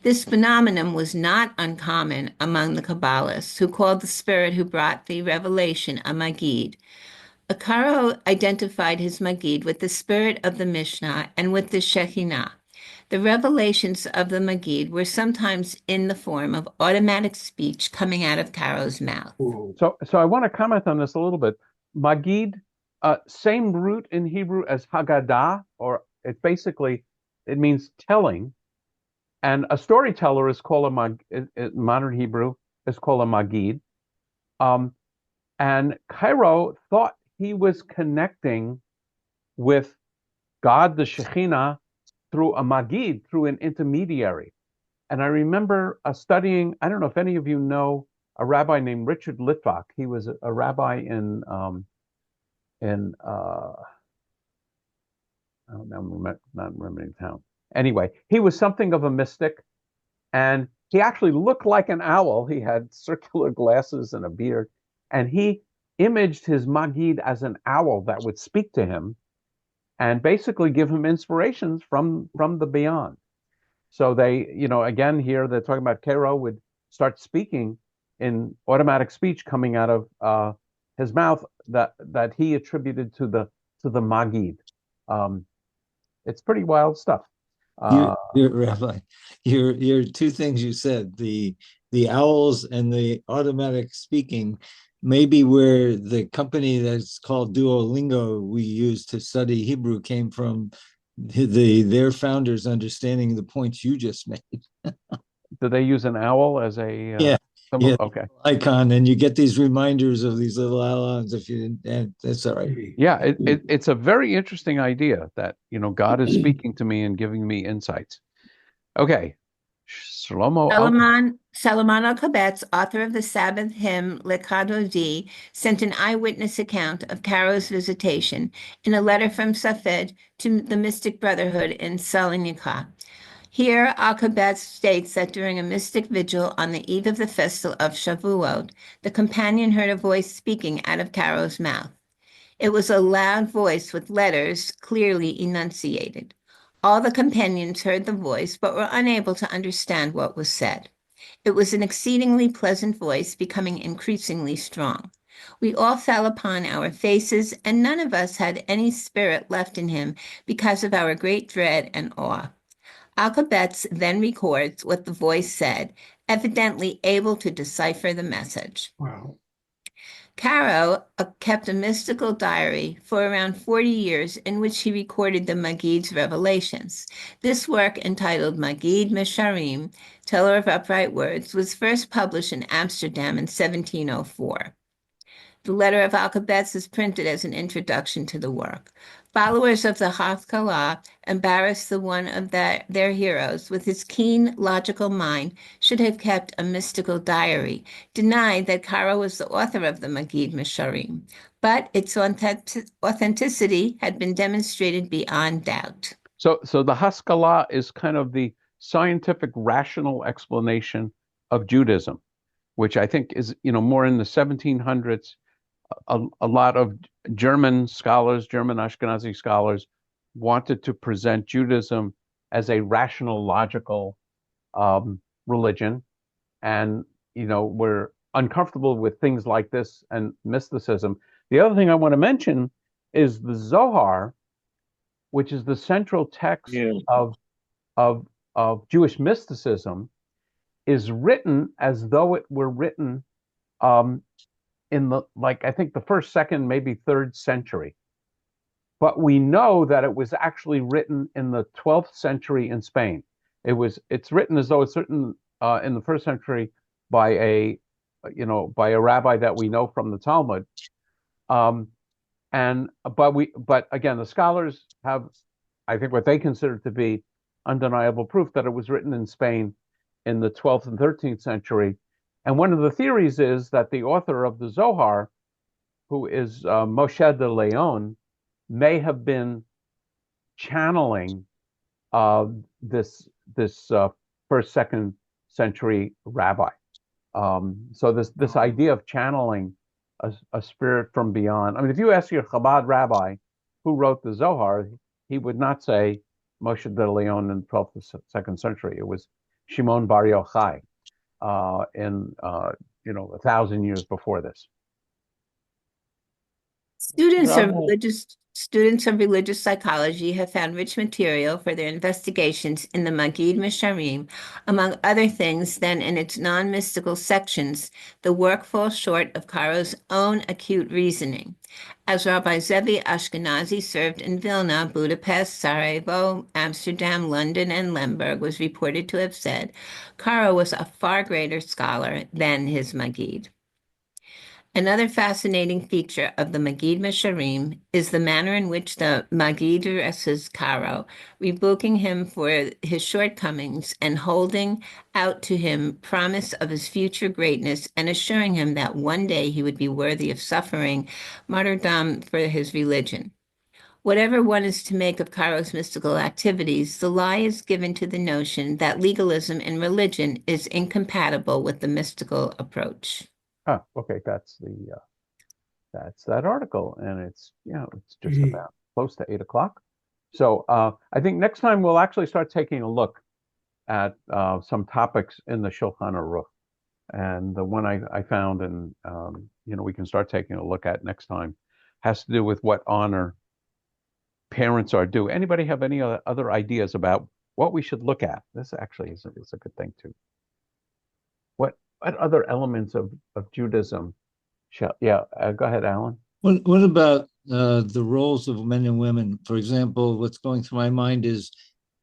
This phenomenon was not uncommon among the Kabbalists, who called the spirit who brought the revelation a Magid. Caro identified his Magid with the spirit of the Mishnah and with the Shekhinah. The revelations of the Magid were sometimes in the form of automatic speech coming out of Caro's mouth. So I want to comment on this a little bit. Magid, same root in Hebrew as Haggadah, or it means telling. And a storyteller is called in modern Hebrew is called a Magid. And Caro thought he was connecting with God, the Shekhinah, through a Magid, through an intermediary. And I remember studying, I don't know if any of you know a rabbi named Richard Litvak. He was a rabbi in I'm not remembering the town. Anyway, he was something of a mystic, and he actually looked like an owl. He had circular glasses and a beard, and he imaged his Magid as an owl that would speak to him and basically give him inspirations from the beyond. So they, again here they're talking about Caro would start speaking in automatic speech coming out of his mouth that he attributed to the Magid. It's pretty wild stuff. You're Rabbi, your two things you said, the owls and the automatic speaking, maybe where the company that's called Duolingo we use to study Hebrew came from their founders understanding the points you just made. Do they use an owl as a symbol? Yeah, okay, icon, and you get these reminders of these little owls if you and that's all right. Yeah, it's a very interesting idea that God is speaking to me and giving me insights. Okay, Solomon Alkabetz, author of the Sabbath hymn Lekadodi, sent an eyewitness account of Caro's visitation in a letter from Safed to the Mystic Brotherhood in Salonika. Here, Alkabetz states that during a mystic vigil on the eve of the festival of Shavuot, the companion heard a voice speaking out of Caro's mouth. It was a loud voice with letters clearly enunciated. All the companions heard the voice, but were unable to understand what was said. It was an exceedingly pleasant voice, becoming increasingly strong. We all fell upon our faces, and none of us had any spirit left in him because of our great dread and awe. Alkabetz then records what the voice said, evidently able to decipher the message. Wow. Caro kept a mystical diary for around 40 years in which he recorded the Maggid's revelations. This work, entitled Maggid Mesharim, Teller of Upright Words, was first published in Amsterdam in 1704. The letter of Alkabetz is printed as an introduction to the work. Followers of the Haskalah embarrassed the one of their heroes with his keen, logical mind should have kept a mystical diary, denied that Caro was the author of the Maggid Mesharim, but its authenticity had been demonstrated beyond doubt. So the Haskalah is kind of the scientific, rational explanation of Judaism, which I think is, more in the 1700s. A lot of German scholars, German Ashkenazi scholars, wanted to present Judaism as a rational, logical religion, and we're uncomfortable with things like this and mysticism. The other thing I want to mention is the Zohar, which is the central text Yeah. of Jewish mysticism, is written as though it were written in the, I think, the first, second, maybe third century. But we know that it was actually written in the 12th century in Spain. It's written as though it's written in the first century by a rabbi that we know from the Talmud. But again, the scholars have, I think, what they consider to be undeniable proof that it was written in Spain in the 12th and 13th century. And one of the theories is that the author of the Zohar, who is Moshe de Leon, may have been channeling this first, second century rabbi. So this idea of channeling a spirit from beyond. I mean, if you ask your Chabad rabbi who wrote the Zohar, he would not say Moshe de Leon in the 12th or 2nd century. It was Shimon Bar Yochai in 1,000 years before this. Students of religious psychology have found rich material for their investigations in the Maggid Mesharim. Among other things, then in its non-mystical sections, the work falls short of Caro's own acute reasoning. As Rabbi Zevi Ashkenazi served in Vilna, Budapest, Sarajevo, Amsterdam, London, and Lemberg was reported to have said, Caro was a far greater scholar than his Maggid. Another fascinating feature of the Maggid Mesharim is the manner in which the Maggid addresses Caro, rebuking him for his shortcomings and holding out to him promise of his future greatness and assuring him that one day he would be worthy of suffering martyrdom for his religion. Whatever one is to make of Caro's mystical activities, the lie is given to the notion that legalism in religion is incompatible with the mystical approach. Ah, okay, that's that article, and it's just about close to 8 o'clock. So I think next time we'll actually start taking a look at some topics in the Shulchan Aruch, and the one I found, and we can start taking a look at next time, has to do with what honor parents are due. Anybody have any other ideas about what we should look at? This actually is a good thing too. What other elements of Judaism? Go ahead, Alan. What about the roles of men and women? For example, what's going through my mind is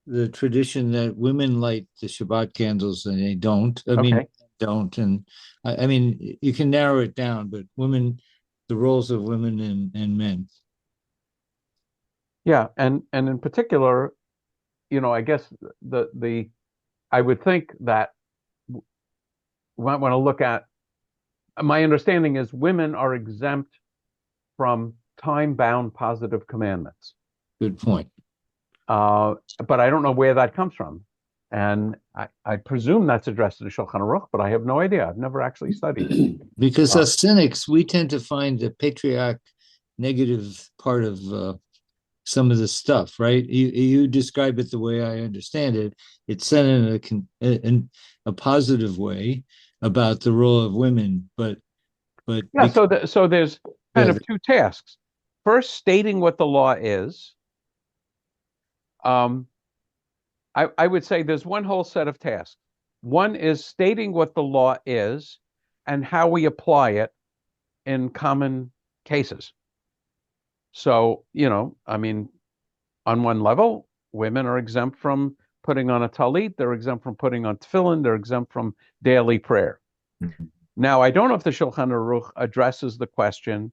the tradition that women light the Shabbat candles and they don't. Don't. And I mean, you can narrow it down, but women, the roles of women and men. Yeah, and in particular, I guess I would think that we might want to look at. My understanding is women are exempt from time-bound positive commandments. Good point. But I don't know where that comes from. And I presume that's addressed in the Shulchan Aruch, but I have no idea. I've never actually studied it. Because us cynics, we tend to find the patriarch negative part of some of the stuff, right? You describe it the way I understand it. It's said in a positive way about the role of women, but Yeah, so there's kind of two tasks. First, stating what the law is. I would say there's one whole set of tasks. One is stating what the law is and how we apply it in common cases. So, I mean, on one level, women are exempt from putting on a talit, they're exempt from putting on tefillin, they're exempt from daily prayer. Now, I don't know if the Shulchan Aruch addresses the question,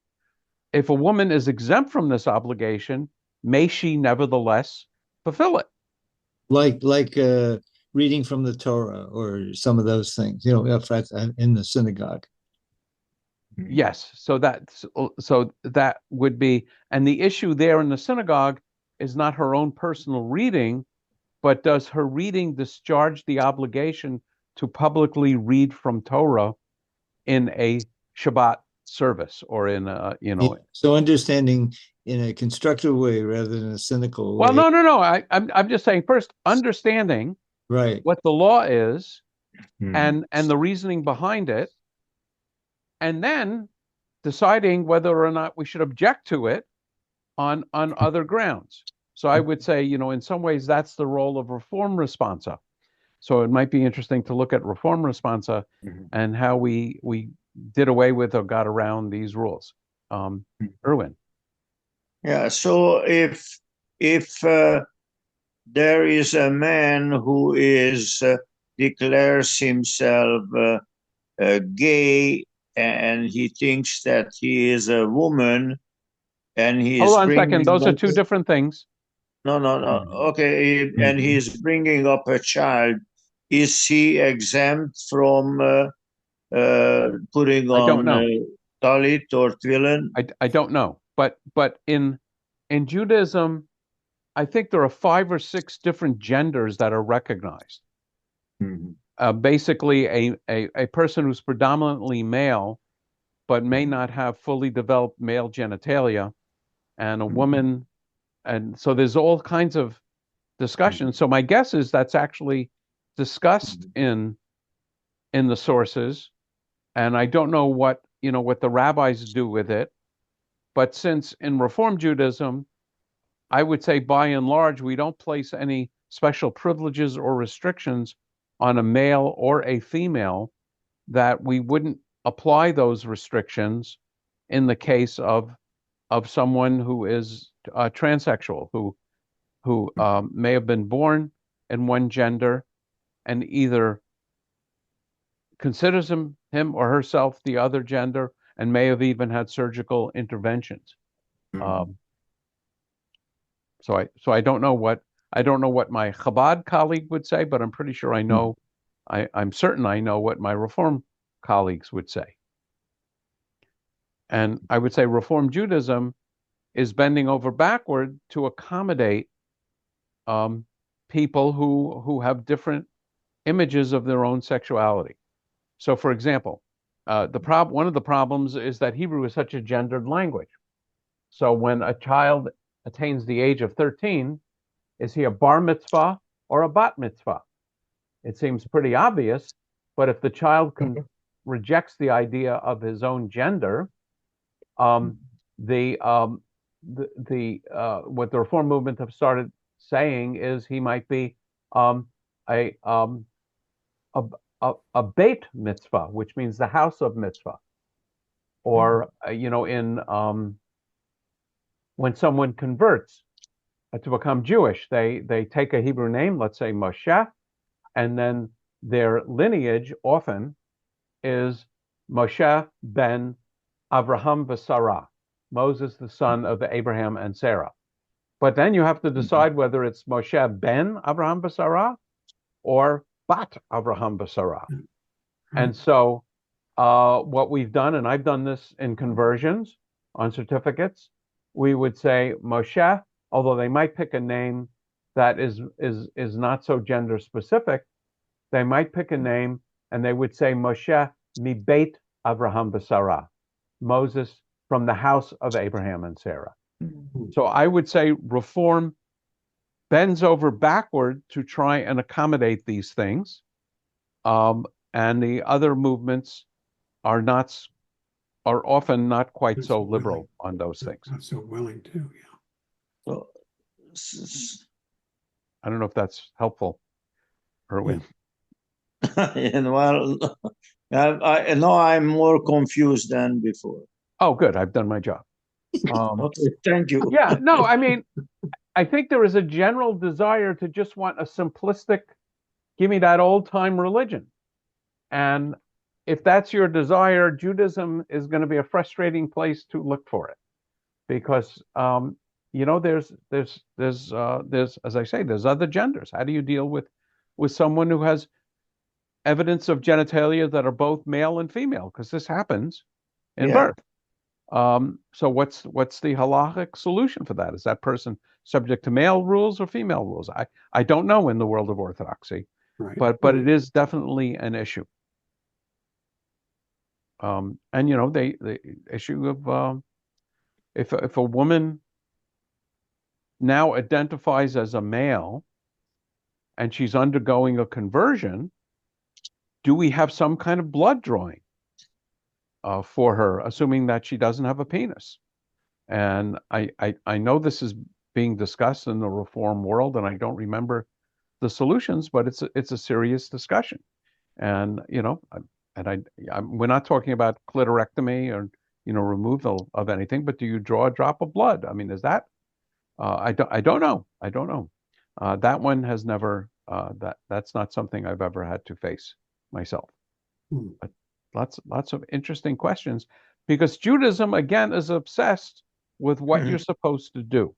if a woman is exempt from this obligation, may she nevertheless fulfill it? like reading from the Torah or some of those things, if that's in the synagogue. Yes, so that would be, and the issue there in the synagogue is not her own personal reading, but does her reading discharge the obligation to publicly read from Torah in a Shabbat service or in a, So understanding in a constructive way rather than a cynical way. Well, no. I'm just saying first understanding Right. what the law is and the reasoning behind it, and then deciding whether or not we should object to it on other grounds. So I would say, in some ways that's the role of reform responsa. So it might be interesting to look at reform responsa and how we did away with or got around these rules. Erwin. Yeah. So if there is a man who declares himself gay and he thinks that he is a woman and he is Hold on a second. bringing Those are up two different things. no. Okay, and he's bringing up a child. Is he exempt from putting I don't on know. talit or tefillin? I don't know. But in Judaism, I think there are 5 or 6 different genders that are recognized. Basically, a person who's predominantly male, but may not have fully developed male genitalia, and a woman, and so there's all kinds of discussion. So my guess is that's actually discussed in the sources, and I don't know what the rabbis do with it. But since in Reform Judaism, I would say by and large, we don't place any special privileges or restrictions on a male or a female, that we wouldn't apply those restrictions in the case of someone who is transsexual, who may have been born in one gender and either considers him or herself the other gender and may have even had surgical interventions. So I don't know what my Chabad colleague would say, but I'm pretty sure I'm certain I know what my Reform colleagues would say. And I would say Reform Judaism is bending over backward to accommodate people who have different images of their own sexuality. So, for example, one of the problems is that Hebrew is such a gendered language. So when a child attains the age of 13, is he a bar mitzvah or a bat mitzvah? It seems pretty obvious, but if the child rejects the idea of his own gender, what the Reform movement have started saying is he might be a beit mitzvah, which means the house of mitzvah, or when someone converts to become Jewish, they take a Hebrew name, let's say Moshe, and then their lineage often is Moshe ben Avraham v'Sarah, Moses, the son of Abraham and Sarah. But then you have to decide whether it's Moshe ben Avraham v'Sarah or bat Avraham v'Sarah. And so what we've done, and I've done this in conversions on certificates, we would say Moshe, although they might pick a name that is not so gender specific, they might pick a name and they would say Moshe mi beit Avraham v'Sarah, Moses from the house of Abraham and Sarah. So I would say Reform bends over backward to try and accommodate these things, and the other movements are not are often not quite Not so so liberal willing. on those things. Not so willing too, yeah. So, s- I don't know if that's helpful, Erwin. and well, I know I'm more confused than before. Oh, good. I've done my job. Okay, thank you. Yeah, no, I mean, I think there is a general desire to just want a simplistic, give me that old time religion. And if that's your desire, Judaism is going to be a frustrating place to look for it because, there's, as I say, there's other genders. How do you deal with someone who has evidence of genitalia that are both male and female? Because this happens in Yeah. birth. So what's the halachic solution for that? Is that person subject to male rules or female rules? I don't know in the world of Orthodoxy, Right. but it is definitely an issue. And the issue of if a woman now identifies as a male and she's undergoing a conversion, do we have some kind of blood drawing for her, assuming that she doesn't have a penis? And I know this is being discussed in the Reform world, and I don't remember the solutions, but it's a serious discussion. And we're not talking about clitorectomy or removal of anything, but do you draw a drop of blood? I mean, is that I don't know. I don't know. That one has never that's not something I've ever had to face myself. But lots of interesting questions because Judaism again is obsessed with what you're supposed to do.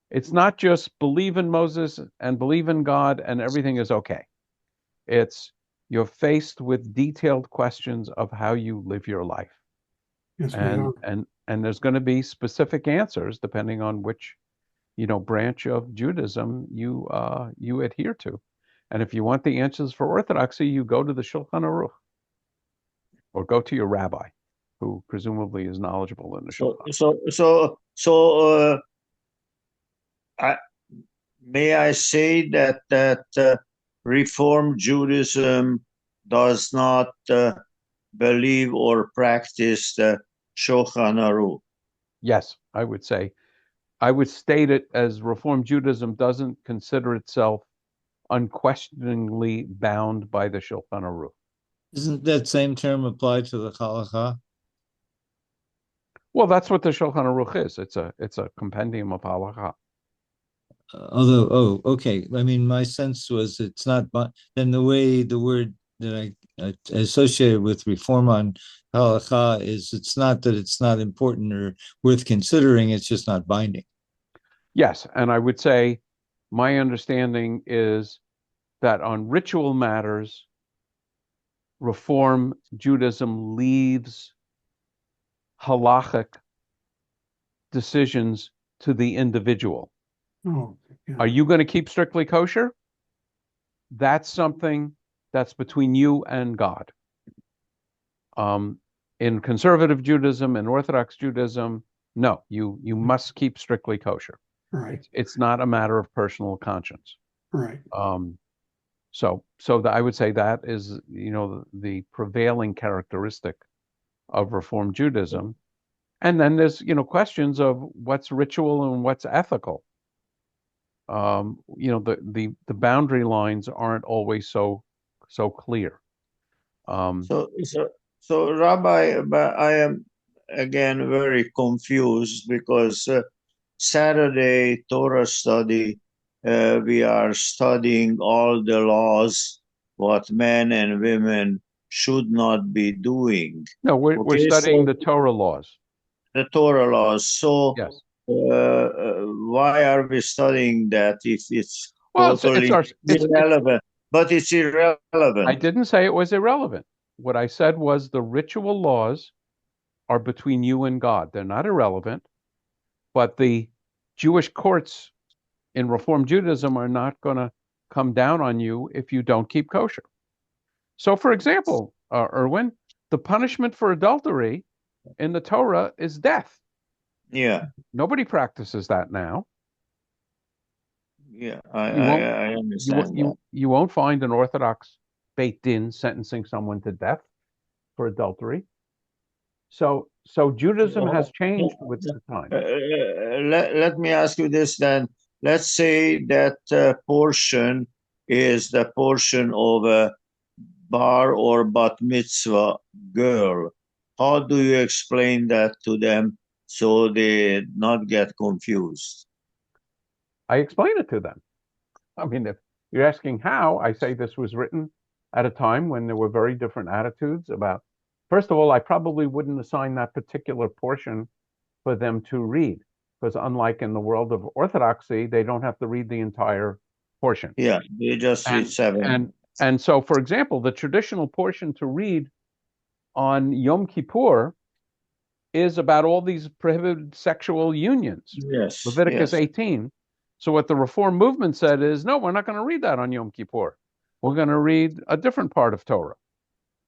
It's not just believe in Moses and believe in God and everything is okay. It's you're faced with detailed questions of how you live your life. Yes, we And are. and there's going to be specific answers depending on which branch of Judaism you adhere to. And if you want the answers for Orthodoxy, you go to the Shulchan Aruch or go to your rabbi, who presumably is knowledgeable in the So, Shulchan. I, may I say that Reform Judaism does not believe or practice the Shulchan Aruch? Yes, I would state it as Reform Judaism doesn't consider itself unquestioningly bound by the Shulchan Aruch. Isn't that same term applied to the halakha? Well, that's what the Shulchan Aruch is. It's a compendium of halakha. Although, oh, okay. I mean, my sense was it's not, but then the way the word that I associated with reform on halakha is it's not that it's not important or worth considering, it's just not binding. Yes, and I would say my understanding is that on ritual matters, Reform Judaism leaves halachic decisions to the individual. Oh, yeah. Are you going to keep strictly kosher? That's something that's between you and God. In conservative Judaism and Orthodox Judaism, no, you must keep strictly kosher. Right. It's not a matter of personal conscience. Right. So I would say that is the prevailing characteristic of Reform Judaism. And then there's questions of what's ritual and what's ethical. The boundary lines aren't always so clear. So, Rabbi, but I am again very confused because Saturday Torah study, we are studying all the laws, what men and women should not be doing. No, we're Okay, studying so the Torah laws. the Torah laws. So, Yes. why are we studying that if it's Well, totally it's irrelevant? But it's I irrelevant. didn't say it was irrelevant. What I said was the ritual laws are between you and God. They're not irrelevant, but the Jewish courts in Reform Judaism are not going to come down on you if you don't keep kosher. So, for example, Erwin, the punishment for adultery in the Torah is death. Yeah, Nobody practices that now. yeah, You won't I understand that. you won't find an Orthodox Beit Din sentencing someone to death for adultery. So Judaism has changed with the time. Let me ask you this then. Let's say that portion is the portion of a bar or bat mitzvah girl. How do you explain that to them so they not get confused? I explain it to them. I mean, if you're asking how, I say this was written at a time when there were very different attitudes about. First of all, I probably wouldn't assign that particular portion for them to read, because unlike in the world of Orthodoxy, they don't have to read the entire portion. Yeah, they just read And seven. and so, for example, the traditional portion to read on Yom Kippur is about all these prohibited sexual unions, Yes, Leviticus yes. 18. So what the Reform movement said is, no, we're not going to read that on Yom Kippur. We're going to read a different part of Torah.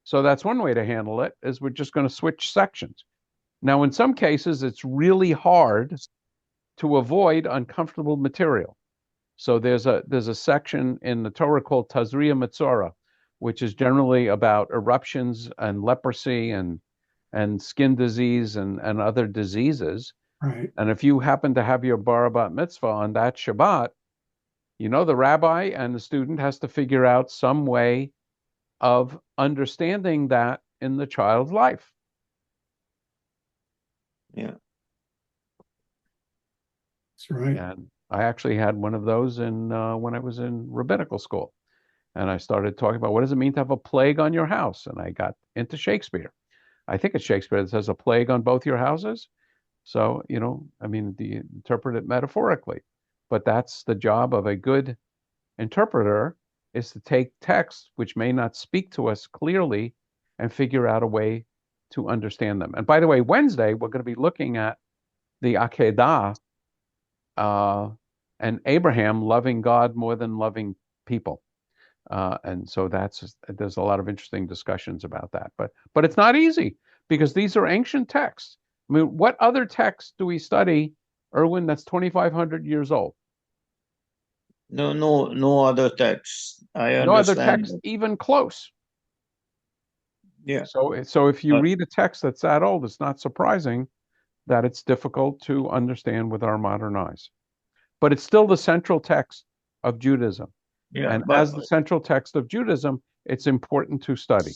So that's one way to handle it, is we're just going to switch sections. Now, in some cases, it's really hard to avoid uncomfortable material. So there's a section in the Torah called Tazria Metzora, which is generally about eruptions and leprosy and skin disease and other diseases. Right. And if you happen to have your bar bat mitzvah on that Shabbat, the rabbi and the student has to figure out some way of understanding that in the child's life. Yeah. That's right. And I actually had one of those in when I was in rabbinical school. And I started talking about what does it mean to have a plague on your house? And I got into Shakespeare. I think it's Shakespeare that says a plague on both your houses. So, I mean, interpret it metaphorically. But that's the job of a good interpreter, is to take texts which may not speak to us clearly and figure out a way to understand them. And by the way, Wednesday, we're going to be looking at the Akedah and Abraham loving God more than loving people. And so there's a lot of interesting discussions about that. But it's not easy because these are ancient texts. I mean, what other text do we study, Erwin, that's 2,500 years old? No other text. I No other understand text that. even close. Yeah. So if you But read a text that's that old, it's not surprising that it's difficult to understand with our modern eyes. But it's still the central text of Judaism. yeah, And but as the central text of Judaism, it's important to study.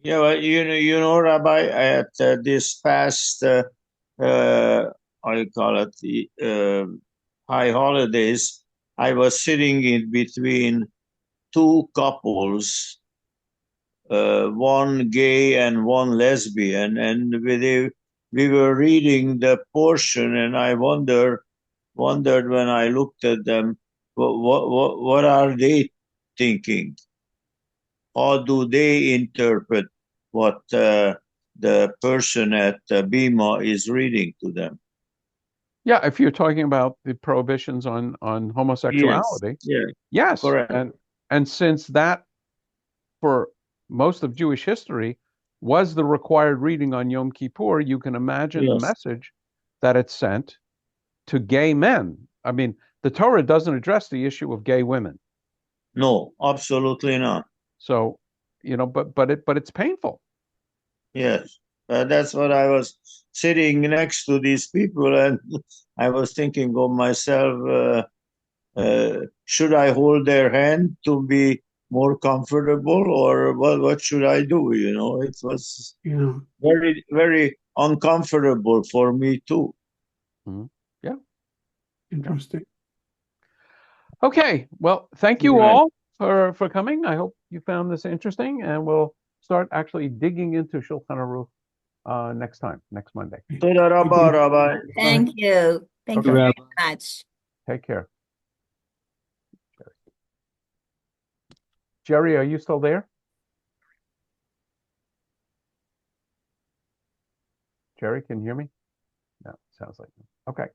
yeah, but Rabbi, at this past how you call it, the high holidays, I was sitting in between two couples, one gay and one lesbian, and we were reading the portion, and I wondered when I looked at them, what are they thinking? How do they interpret what the person at Bima is reading to them? Yeah, if you're talking about the prohibitions on Yes, homosexuality, yeah, yes. correct. And since that, for most of Jewish history, was the required reading on Yom Kippur, you can imagine the Yes. message that it sent to gay men. I mean, the Torah doesn't address the issue of gay women. No, absolutely not. So, but it's painful. Yes. That's what I was sitting next to these people, and I was thinking of myself, should I hold their hand to be more comfortable, or what should I do? It was Yeah. very, very uncomfortable for me too. Mhm. Yeah. Interesting. Okay. Well, thank you Right. all for coming. I hope you found this interesting, and we'll start actually digging into Shulchan Aruch next Monday. Toda rabba, Rabbi. Thank you. Thank you Okay. very much. Take care. Jerry, are you still there? Jerry, can you hear me? No, sounds like no. Okay.